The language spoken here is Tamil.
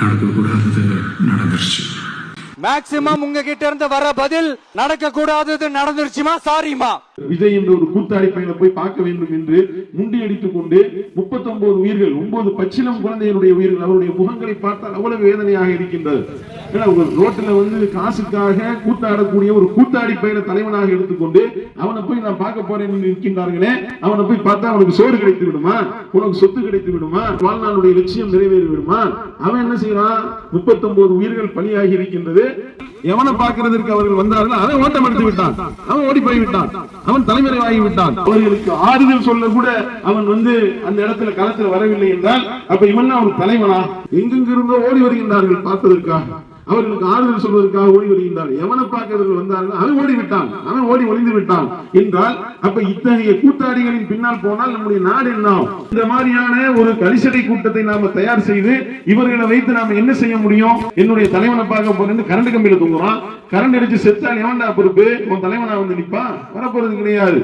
நடக்கக்கூடாதது நடந்துருச்சு. மேக்சிமம் உங்ககிட்ட இருந்து வர பதில் நடக்க கூடாதது நடந்துருச்சுமா, சாரிமா. விஜய் என்ற ஒரு கூத்தாடி பையனை போய் பார்க்க வேண்டும் என்று முண்டி அடித்துக் கொண்டு 39 உயிர்கள், 9 பச்சிலம் குழந்தைகளுடைய உயிர்கள், அவருடைய முகங்களை பார்த்தால் அவ்வளவு வேதனையாக இருக்கின்றது. ரோட்டில் வந்து காசுக்காக கூத்தாடக்கூடிய ஒரு கூத்தாடி பையனை தலைவனாக எடுத்துக்கொண்டு அவனை போய் நான் பார்க்க போறேன் என்று இருக்கின்றார்களே, அவனை போய் பார்த்தா அவனுக்கு சோறு கிடைத்து விடுமா, உனக்கு சொத்து கிடைத்து விடுமா, வாழ்நாளுடைய லட்சியம் நிறைவேறி விடுமா? அவன் என்ன செய்யறான்? 39 உயிர்கள் பலியாகி இருக்கின்றது. எவனை பார்க்கிறதற்கு அவர்கள் வந்தார்கள், அவன் ஓட்டம் எடுத்து விட்டான், அவன் ஓடி போய்விட்டான், அவன் தலைமறைவாகி விட்டான். அவர்களுக்கு ஆறுதல் சொல்ல கூட அவன் வந்து அந்த இடத்துல களத்தில் வரவில்லை என்றால் அப்ப இவன் அவன் தலைவனா? எங்கெங்கிருந்தோ ஓடி வருகின்றார்கள் பார்ப்பதற்காக, அவர்களுக்கு ஆறுதல் சொல்வதற்காக ஓடி வருகின்றார். எவனை பார்க்கிறவர்கள் வந்தார்கள், அவன் ஓடி விட்டான், அவன் ஓடி ஒளிந்து விட்டான் என்றால் அப்ப இத்தகைய கூட்டாளிகளின் பின்னால் போனால் நம்முடைய நாடு என்ன? இந்த மாதிரியான ஒரு கலிசடை கூட்டத்தை நாம தயார் செய்து இவர்களை வைத்து நாம என்ன செய்ய முடியும்? என்னுடைய தலைவனை பார்க்க போறேன்னு கரண்ட் கம்பியில தூங்குறான், கரண்ட் அடிச்சு செத்தால் எவன்டா பொறுப்பு? உன் தலைவனா வந்து நிப்பான்? வரப்போறது கிடையாது.